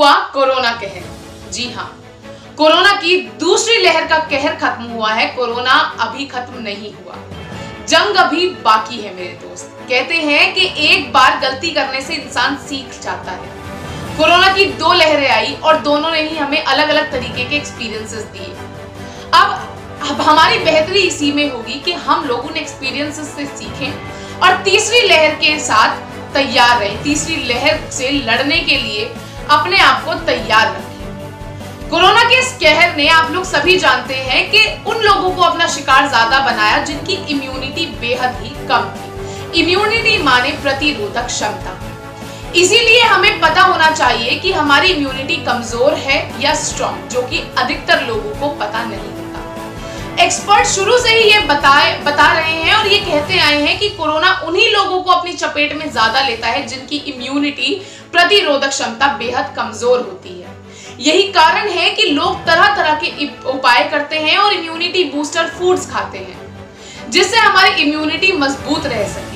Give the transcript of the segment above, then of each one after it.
हुआ कोरोना कहर। जी हाँ, कोरोना की दूसरी लहर का कहर खत्म हुआ है। कोरोना अभी खत्म नहीं हुआ, जंग अभी बाकी है मेरे दोस्त। कहते हैं कि एक बार गलती करने से इंसान सीख जाता है। कोरोना की 2 लहरें आई और दोनों ने ही हमें अलग अलग तरीके के एक्सपीरियंसेस दिए। अब हमारी बेहतरी इसी में होगी कि हम लोग उन एक्सपीरियंसेस से सीखें और तीसरी लहर के साथ तैयार रहें। तीसरी लहर से लड़ने के लिए अपने आप को तैयार रखें। कोरोना के इस कहर ने, आप लोग सभी जानते हैं कि उन लोगों को अपना शिकार ज्यादा बनाया जिनकी इम्यूनिटी बेहद ही कम थी। इम्यूनिटी माने प्रतिरोधक क्षमता। इसीलिए हमें पता होना चाहिए कि हमारी इम्यूनिटी कमजोर है या स्ट्रॉन्ग, जो कि अधिकतर लोगों को पता नहीं होता। एक्सपर्ट शुरू से ही ये बता रहे हैं और ये कहते आए हैं कि कोरोना उन्हीं लोगों को अपनी चपेट में ज्यादा लेता है जिनकी इम्यूनिटी प्रतिरोधक क्षमता बेहद कमजोर होती है। यही कारण है कि लोग तरह तरह के उपाय करते हैं और इम्यूनिटी बूस्टर फूड्स खाते हैं, जिससे हमारी इम्यूनिटी मजबूत रह सके।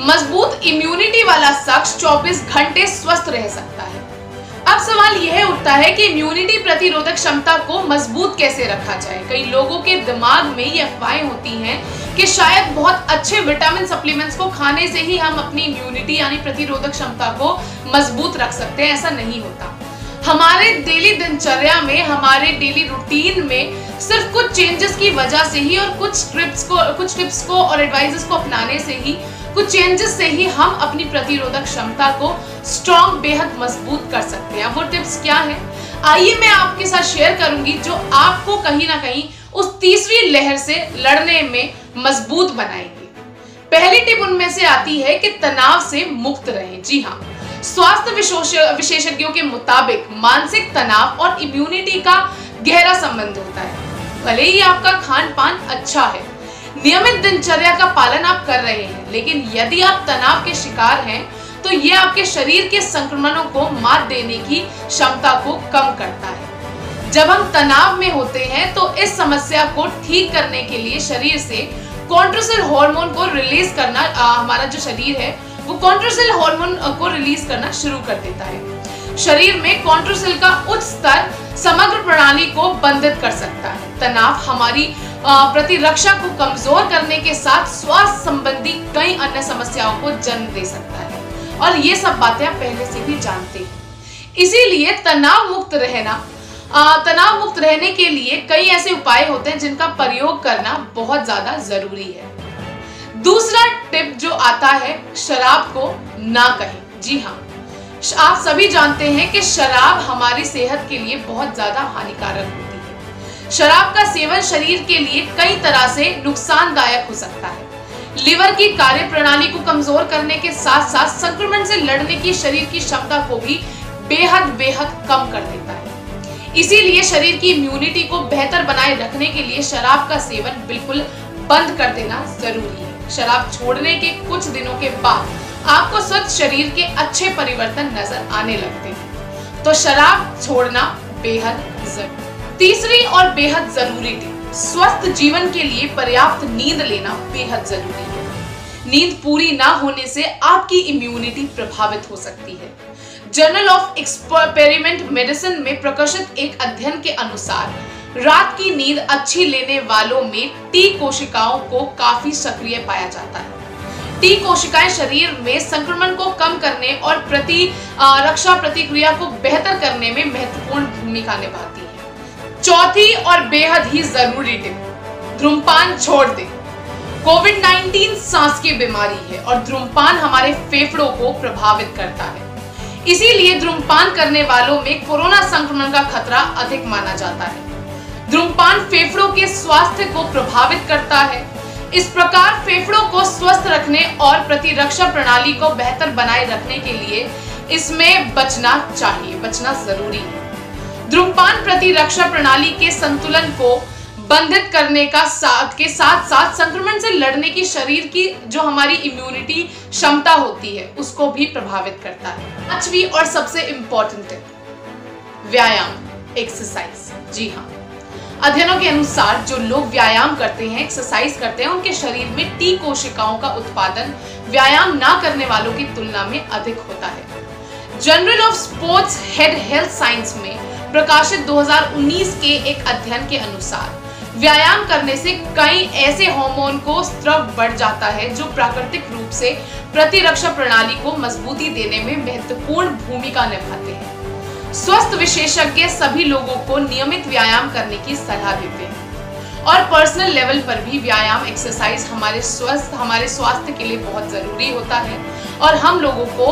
मजबूत इम्यूनिटी वाला शख्स 24 घंटे स्वस्थ रह सकता है। अब सवाल यह उठता है कि इम्यूनिटी प्रतिरोधक क्षमता को मजबूत कैसे रखा जाए। कई लोगों के दिमाग में ये अफवाहें होती हैं कि शायद बहुत अच्छे विटामिन सप्लीमेंट्स को खाने से ही हम अपनी इम्यूनिटी यानी प्रतिरोधक क्षमता को मजबूत रख सकते हैं। ऐसा नहीं होता। हमारे डेली दिनचर्या में, हमारे डेली रूटीन में सिर्फ कुछ चेंजेस की वजह से ही और कुछ टिप्स को और एडवाइजेस को अपनाने से ही, कुछ चेंजेस से ही हम अपनी प्रतिरोधक क्षमता को स्ट्रॉन्ग, बेहद मजबूत कर सकते हैं। वो टिप्स क्या है, आइए मैं आपके साथ शेयर करूंगी, जो आपको कहीं ना कहीं उस तीसरी लहर से लड़ने में मजबूत बनाएंगे। पहली टिप उनमें से आती है कि तनाव से मुक्त रहें। जी हाँ, स्वास्थ्य विशेषज्ञों के मुताबिक मानसिक तनाव और इम्यूनिटी का गहरा संबंध होता है। भले ही आपका खान पान अच्छा है, नियमित दिनचर्या का पालन आप कर रहे हैं, लेकिन यदि आप तनाव के शिकार हैं तो यह आपके शरीर के संक्रमणों को मात देने की क्षमता को कम करता है। जब हम तनाव में होते हैं तो इस समस्या को ठीक करने के लिए शरीर से कॉर्टिसोल हार्मोन को रिलीज करना, हमारा जो शरीर है वो कॉर्टिसोल हार्मोन को रिलीज करना शुरू कर देता है। शरीर में कॉर्टिसोल का उच्च स्तर समग्र प्रणाली को बंधित कर सकता है। तनाव हमारी प्रतिरक्षा को कमजोर करने के साथ स्वास्थ्य संबंधी कई अन्य समस्याओं को जन्म दे सकता है, और ये सब बातें आप पहले से भी जानते हैं। इसीलिए तनाव मुक्त रहने के लिए कई ऐसे उपाय होते हैं जिनका प्रयोग करना बहुत ज्यादा जरूरी है। दूसरा टिप जो आता है, शराब को ना कहें। जी हाँ, आप सभी जानते हैं कि शराब हमारी सेहत के लिए बहुत ज्यादा हानिकारक होती है। शराब का सेवन शरीर के लिए कई तरह से नुकसानदायक हो सकता है। लिवर की कार्यप्रणाली को कमजोर करने के साथ साथ संक्रमण से लड़ने की शरीर की क्षमता को भी बेहद कम कर देता है। इसीलिए शरीर की इम्यूनिटी को बेहतर बनाए रखने के लिए शराब का सेवन बिल्कुल बंद कर देना जरूरी है। शराब छोड़ने के कुछ दिनों के बाद आपको स्वस्थ शरीर के अच्छे परिवर्तन नजर आने लगते हैं, तो शराब छोड़ना बेहद जरूरी। तीसरी और बेहद जरूरी टिप, स्वस्थ जीवन के लिए पर्याप्त नींद लेना बेहद जरूरी है। नींद पूरी ना होने से आपकी इम्यूनिटी प्रभावित हो सकती है। जर्नल ऑफ एक्सपेरिमेंट मेडिसिन में प्रकाशित एक अध्ययन के अनुसार रात की नींद अच्छी लेने वालों में टी कोशिकाओं को काफी सक्रिय पाया जाता है। टी कोशिकाएं शरीर में संक्रमण को कम करने और रक्षा प्रतिक्रिया को बेहतर करने में महत्वपूर्ण भूमिका निभाती है। चौथी और बेहद ही जरूरी टिप, धूम्रपान छोड़ दें। कोविड-19 सांस की बीमारी है और धूम्रपान हमारे फेफड़ों को प्रभावित करता है। इसीलिए धूम्रपान करने वालों में कोरोना संक्रमण का खतरा अधिक माना जाता है। धूम्रपान फेफड़ों के स्वास्थ्य को प्रभावित करता है। इस प्रकार फेफड़ों को स्वस्थ रखने और प्रतिरक्षा प्रणाली को बेहतर बनाए रखने के लिए इसमें बचना जरूरी है। धूम्रपान प्रतिरक्षा प्रणाली के संतुलन को बंधित करने के साथ साथ संक्रमण से लड़ने की शरीर की जो हमारी इम्यूनिटी क्षमता होती है उसको भी प्रभावित करता है। पांचवी और सबसे इंपॉर्टेंट है व्यायाम, एक्सरसाइज। जी हाँ, अध्ययनों के अनुसार जो लोग व्यायाम करते हैं, एक्सरसाइज करते हैं, उनके शरीर में टी कोशिकाओं का उत्पादन व्यायाम ना करने वालों की तुलना में अधिक होता है। Journal of sports head health science में प्रकाशित 2019 के एक अध्ययन के अनुसार व्यायाम करने से कई ऐसे हार्मोन को स्राव बढ़ जाता है जो प्राकृतिक रूप से प्रतिरक्षा प्रणाली को मजबूती देने में महत्वपूर्ण भूमिका निभाते हैं। स्वस्थ विशेषज्ञ सभी लोगों को नियमित व्यायाम करने की सलाह देते हैं और पर्सनल लेवल पर भी व्यायाम एक्सरसाइज हमारे स्वास्थ्य के लिए बहुत जरूरी होता है और हम लोगों को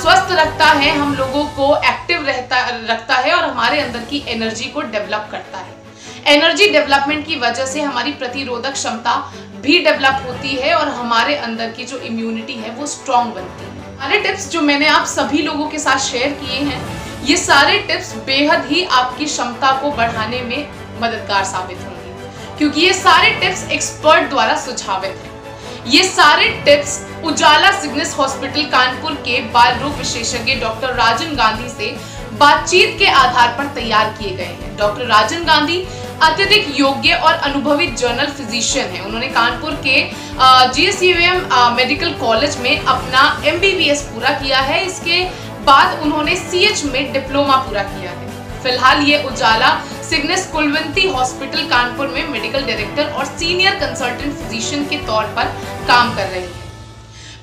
स्वस्थ रखता है, हम लोगों को एक्टिव रखता है और हमारे अंदर की एनर्जी को डेवलप करता है। एनर्जी डेवलपमेंट की वजह से हमारी प्रतिरोधक क्षमता भी डेवलप होती है और हमारे अंदर की जो इम्यूनिटी है वो स्ट्रांग बनती है। सारे टिप्स जो मैंने आप सभी लोगों के साथ शेयर किए हैं, ये सारे टिप्स बेहद ही आपकी क्षमता को बढ़ाने में मददगार साबित होंगे क्योंकि ये सारे टिप्स एक्सपर्ट द्वारा सुझावित हैं। ये सारे टिप्स उजाला सिग्नेस हॉस्पिटल कानपुर के बाल रोग विशेषज्ञ डॉक्टर राजन गांधी से बातचीत के आधार पर तैयार किए गए हैं। डॉक्टर राजन गांधी अत्यधिक योग्य और अनुभवी जर्नल फिजिशियन है। उन्होंने कानपुर के GSUM मेडिकल कॉलेज में अपना MBBS पूरा किया है। इसके बाद उन्होंने CH में डिप्लोमा पूरा किया है। फिलहाल ये उजाला सिग्नेस कुलवंती हॉस्पिटल कानपुर में मेडिकल डायरेक्टर और सीनियर कंसल्टेंट फिजिशियन के तौर पर काम कर रही है।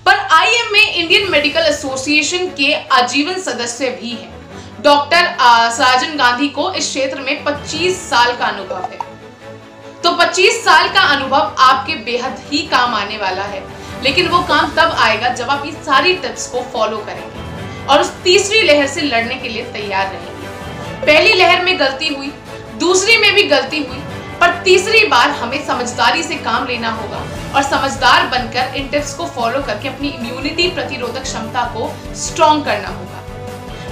पर IM में इंडियन मेडिकल एसोसिएशन के आजीवन सदस्य भी हैं। डॉक्टर राजन गांधी को इस क्षेत्र में 25 साल का अनुभव है। तो 25 साल का अनुभव आपके बेहद ही काम आने वाला है, लेकिन वो काम तब आएगा जब आप इस सारी टिप्स को फॉलो करेंगे और उस तीसरी लहर से लड़ने के लिए तैयार रहेंगे। पहली लहर में गलती हुई, दूसरी में भी गलती हुई, पर तीसरी बार हमें समझदारी से काम लेना होगा और समझदार बनकर इन टिप्स को फॉलो करके अपनी इम्यूनिटी प्रतिरोधक क्षमता को स्ट्रॉन्ग करना होगा।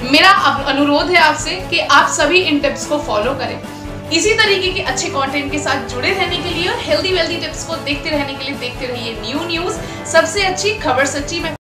मेरा अनुरोध है आपसे कि आप सभी इन टिप्स को फॉलो करें। इसी तरीके के अच्छे कंटेंट के साथ जुड़े रहने के लिए और हेल्दी वेल्दी टिप्स को देखते रहने के लिए देखते रहिए न्यू न्यूज़, सबसे अच्छी खबर सच्ची में।